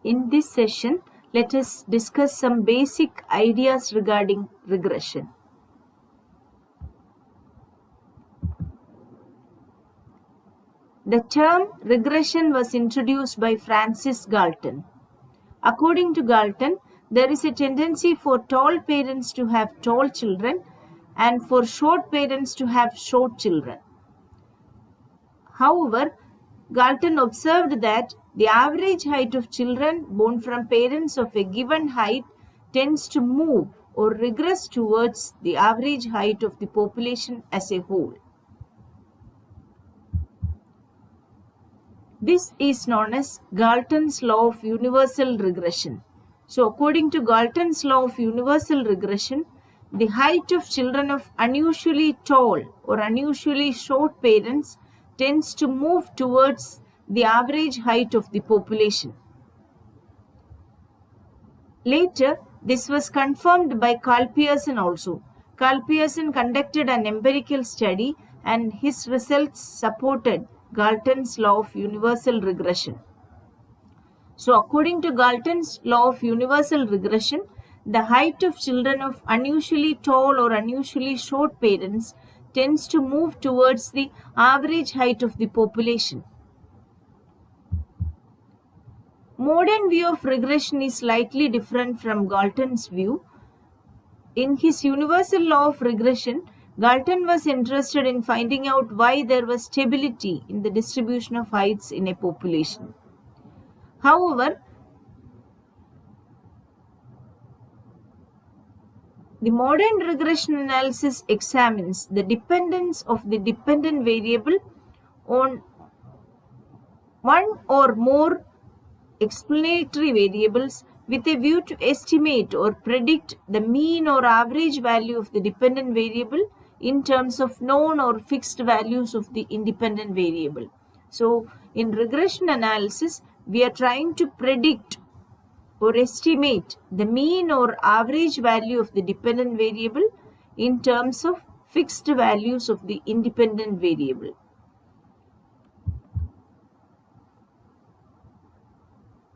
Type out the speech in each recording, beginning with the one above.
In this session, let us discuss some basic ideas regarding regression. The term regression was introduced by Francis Galton. According to Galton, there is a tendency for tall parents to have tall children and for short parents to have short children. However, Galton observed that the average height of children born from parents of a given height tends to move or regress towards the average height of the population as a whole. This is known as Galton's law of universal regression. So, according to Galton's law of universal regression, the height of children of unusually tall or unusually short parents tends to move towards the average height of the population. Later, this was confirmed by Karl Pearson also. Karl Pearson conducted an empirical study and his results supported Galton's law of universal regression. So, according to Galton's law of universal regression, the height of children of unusually tall or unusually short parents tends to move towards the average height of the population. Modern view of regression is slightly different from Galton's view. In his universal law of regression, Galton was interested in finding out why there was stability in the distribution of heights in a population. However, the modern regression analysis examines the dependence of the dependent variable on one or more explanatory variables with a view to estimate or predict the mean or average value of the dependent variable in terms of known or fixed values of the independent variable. So, in regression analysis, we are trying to predict or estimate the mean or average value of the dependent variable in terms of fixed values of the independent variable.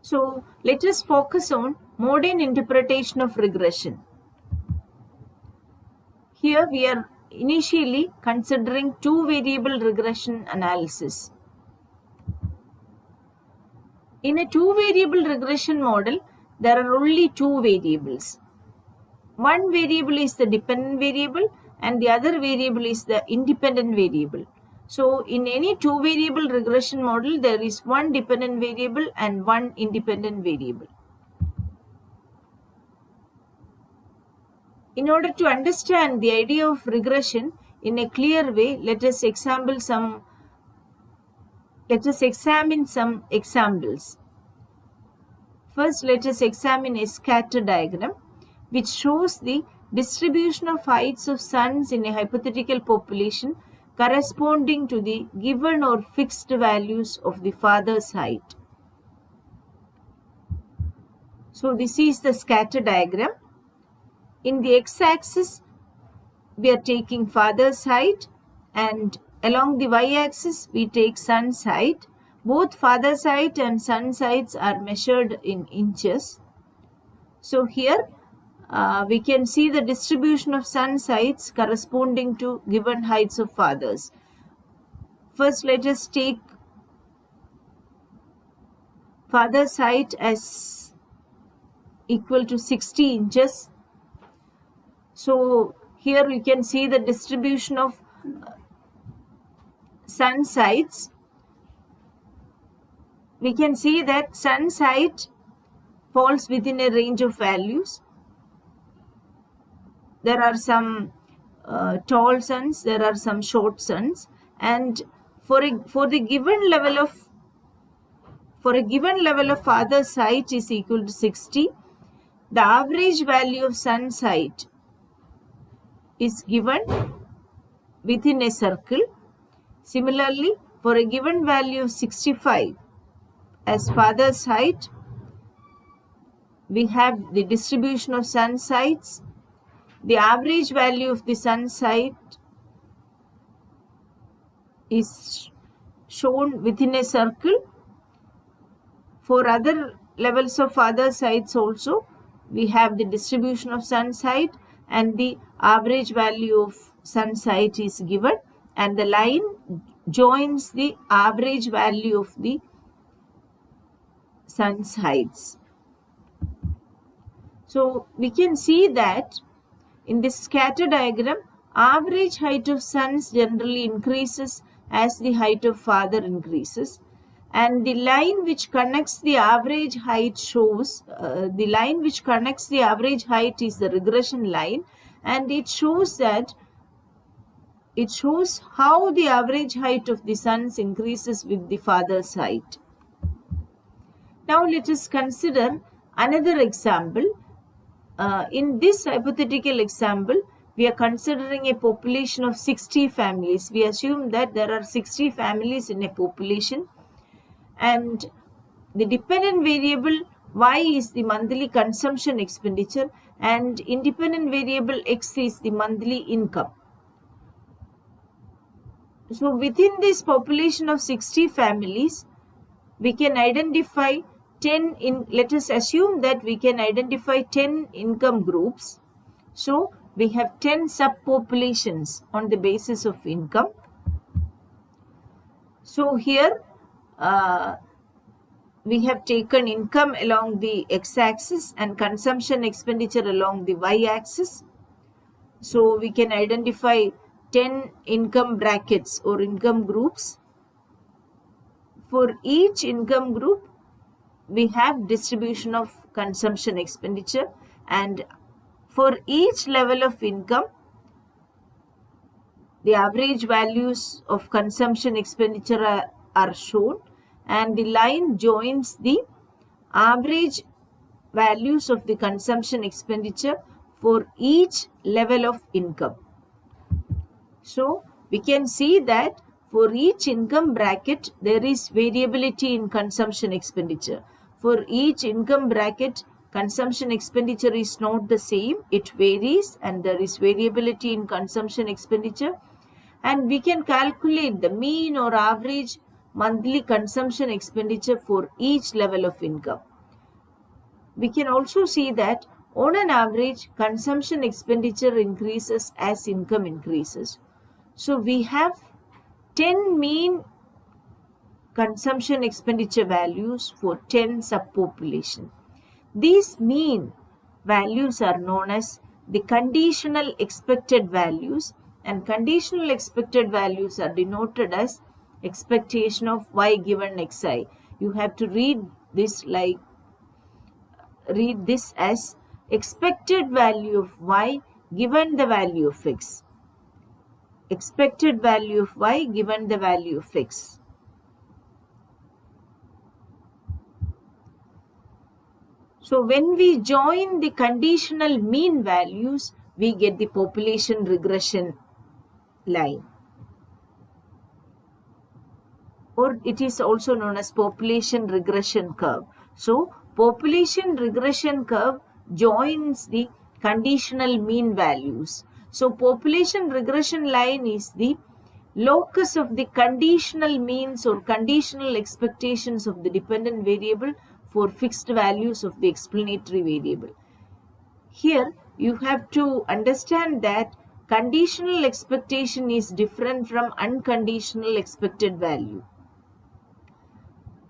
So, let us focus on modern interpretation of regression. Here we are initially considering two-variable regression analysis. In a two-variable regression model, there are only two variables. One variable is the dependent variable and the other variable is the independent variable. So, in any two-variable regression model, there is one dependent variable and one independent variable. In order to understand the idea of regression in a clear way, let us examine some examples. First, let us examine a scatter diagram which shows the distribution of heights of sons in a hypothetical population corresponding to the given or fixed values of the father's height. So, this is the scatter diagram. In the x-axis, we are taking father's height and along the y-axis, we take son's height. Both father's height and son's heights are measured in inches. So, here we can see the distribution of son's heights corresponding to given heights of fathers. First, let us take father's height as equal to 60 inches. So, here you can see the distribution of son's heights. We can see that son's height falls within a range of values. There are some tall sons, there are some short sons, and for a given level of father's height is equal to 60, the average value of son's height is given within a circle. Similarly, for a given value of 65 as father's height, we have the distribution of son's heights. The average value of the son's height is shown within a circle. For other levels of father's heights also, we have the distribution of son's height, and the average value of son's height is given, and the line joins the average value of the son's heights. So we can see that in this scatter diagram, average height of sons generally increases as the height of father increases, and the line which connects the average height shows, the line which connects the average height is the regression line, and it shows how the average height of the sons increases with the father's height. Now let us consider another example. In this hypothetical example, we are considering a population of 60 families. We assume that there are 60 families in a population, and the dependent variable Y is the monthly consumption expenditure, and independent variable X is the monthly income. So within this population of 60 families, we can identify 10 let us assume that we can identify 10 income groups. So we have 10 subpopulations on the basis of income. So here we have taken income along the x-axis and consumption expenditure along the y-axis. So we can identify 10 income brackets or income groups. For each income group, we have distribution of consumption expenditure, and for each level of income, the average values of consumption expenditure are shown, and the line joins the average values of the consumption expenditure for each level of income. So we can see that for each income bracket, there is variability in consumption expenditure. For each income bracket, consumption expenditure is not the same. It varies, and there is variability in consumption expenditure. And we can calculate the mean or average monthly consumption expenditure for each level of income. We can also see that on an average, consumption expenditure increases as income increases. So we have 10 mean consumption expenditure values for 10 subpopulation. These mean values are known as the conditional expected values, and conditional expected values are denoted as expectation of y given xi. You have to read this as expected value of y given the value of x. Expected value of y given the value of x. So when we join the conditional mean values, we get the population regression line, or it is also known as population regression curve. So population regression curve joins the conditional mean values. So population regression line is the locus of the conditional means or conditional expectations of the dependent variable for fixed values of the explanatory variable. Here you have to understand that conditional expectation is different from unconditional expected value.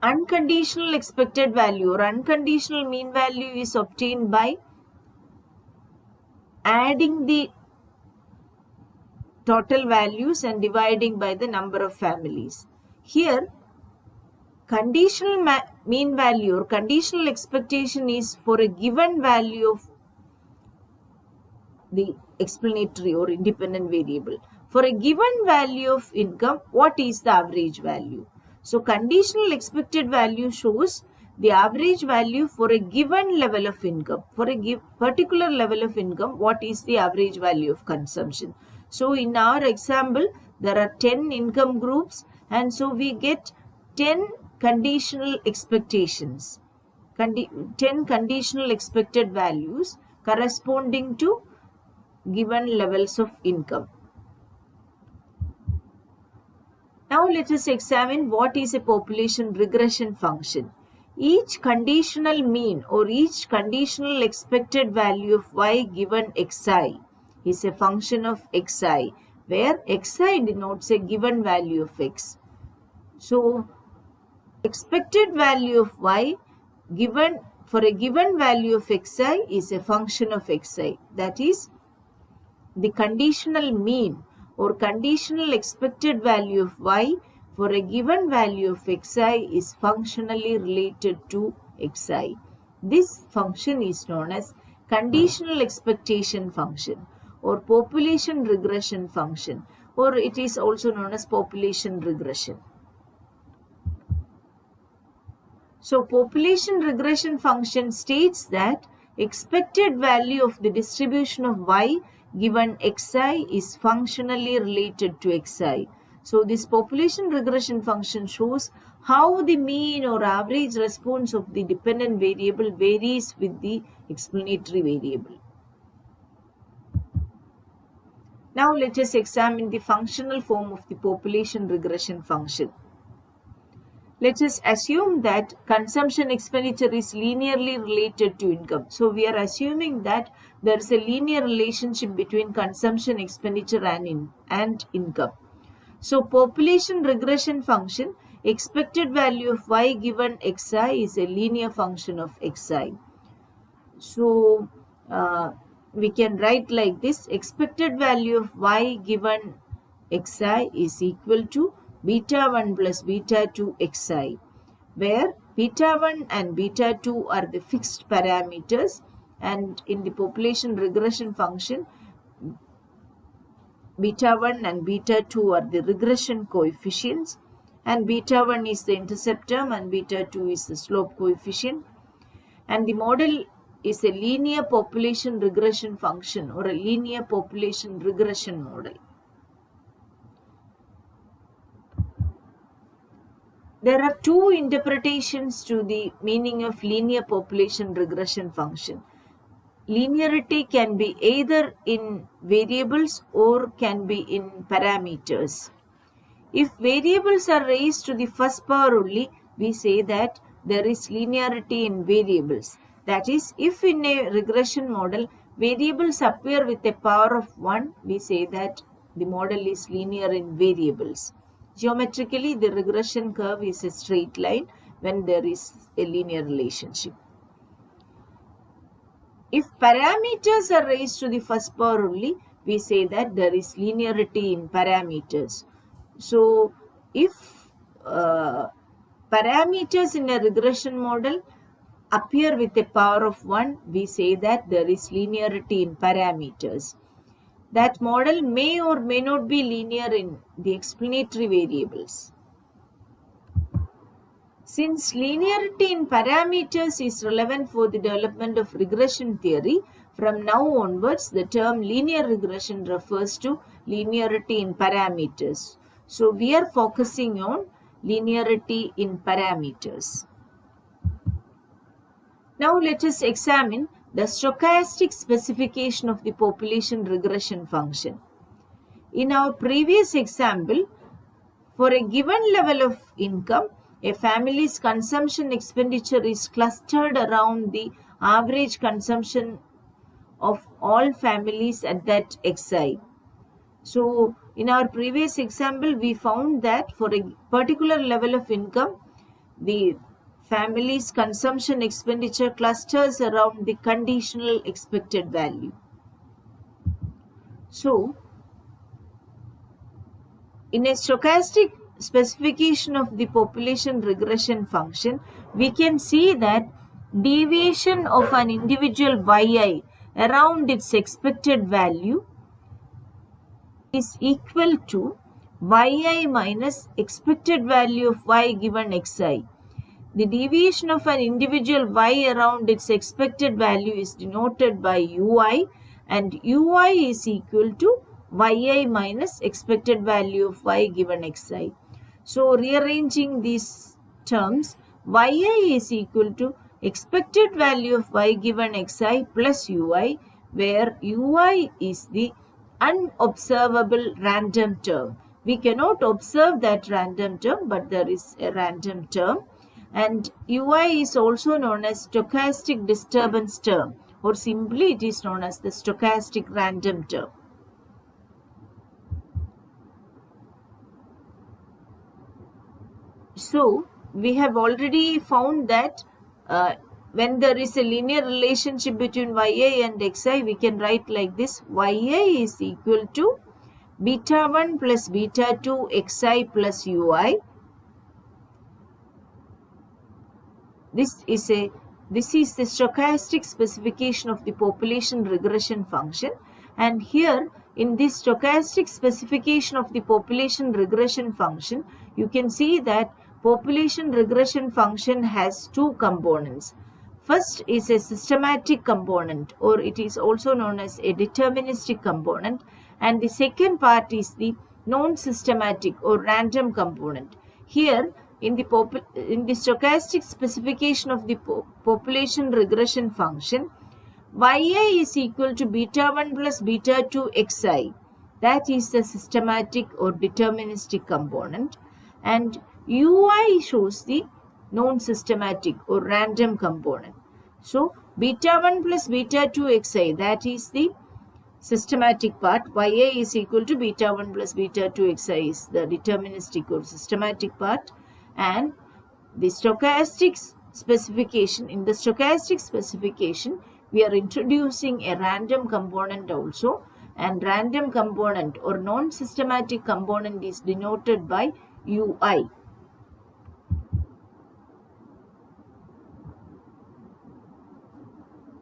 Unconditional expected value or unconditional mean value is obtained by adding the total values and dividing by the number of families. Here, conditional mean value or conditional expectation is for a given value of the explanatory or independent variable. For a given value of income, what is the average value? So conditional expected value shows the average value for a given level of income. For a particular level of income, what is the average value of consumption? So in our example, there are 10 income groups, and so we get 10 conditional expectations, 10 conditional expected values corresponding to given levels of income. Now let us examine what is a population regression function. each conditional mean or each conditional expected value of y given xi is a function of xi, where xi denotes a given value of x. So, expected value of y given for a given value of xi is a function of xi. That is, the conditional mean or conditional expected value of y for a given value of xi is functionally related to xi. This function is known as conditional expectation function or population regression function, or it is also known as population regression. So, population regression function states that expected value of the distribution of y given xi is functionally related to xi. So, this population regression function shows how the mean or average response of the dependent variable varies with the explanatory variable. Now, let us examine the functional form of the population regression function. Let us assume that consumption expenditure is linearly related to income. So, we are assuming that there is a linear relationship between consumption expenditure and income. So, population regression function, expected value of y given xi is a linear function of xi. So, we can write like this: expected value of y given xi is equal to beta 1 plus beta 2 xi, where beta 1 and beta 2 are the fixed parameters, and in the population regression function, beta 1 and beta 2 are the regression coefficients, and beta 1 is the intercept term and beta 2 is the slope coefficient, and the model is a linear population regression function or a linear population regression model. There are two interpretations to the meaning of linear population regression function. Linearity can be either in variables or can be in parameters. If variables are raised to the first power only, we say that there is linearity in variables. That is, if in a regression model, variables appear with a power of 1, we say that the model is linear in variables. Geometrically, the regression curve is a straight line when there is a linear relationship. If parameters are raised to the first power only, we say that there is linearity in parameters. So, if parameters in a regression model appear with a power of 1, we say that there is linearity in parameters. That model may or may not be linear in the explanatory variables. Since linearity in parameters is relevant for the development of regression theory, from now onwards the term linear regression refers to linearity in parameters. So, we are focusing on linearity in parameters. Now, let us examine the stochastic specification of the population regression function. In our previous example, for a given level of income, a family's consumption expenditure is clustered around the average consumption of all families at that xi. So, in our previous example, we found that for a particular level of income, the family's consumption expenditure clusters around the conditional expected value. So, in a stochastic specification of the population regression function, we can see that deviation of an individual yi around its expected value is equal to yi minus expected value of y given xi. The deviation of an individual y around its expected value is denoted by ui, and ui is equal to yi minus expected value of y given xi. So, rearranging these terms, yi is equal to expected value of y given xi plus ui, where ui is the unobservable random term. We cannot observe that random term, but there is a random term. and ui is also known as stochastic disturbance term, or simply it is known as the stochastic random term. So we have already found that when there is a linear relationship between yi and xi, we can write like this: yi is equal to beta 1 plus beta 2 xi plus ui. This is the stochastic specification of the population regression function, and here in this stochastic specification of the population regression function, you can see that population regression function has two components. First is a systematic component, or it is also known as a deterministic component, and the second part is the non-systematic or random component. Here in the stochastic specification of the population regression function, yi is equal to beta 1 plus beta 2 xi. That is the systematic or deterministic component, and ui shows the non-systematic or random component. So beta 1 plus beta 2 xi, that is the systematic part. Ya is equal to beta 1 plus beta 2 xi is the deterministic or systematic part. And the stochastic specification, in the stochastic specification, we are introducing a random component also, and random component or non-systematic component is denoted by ui.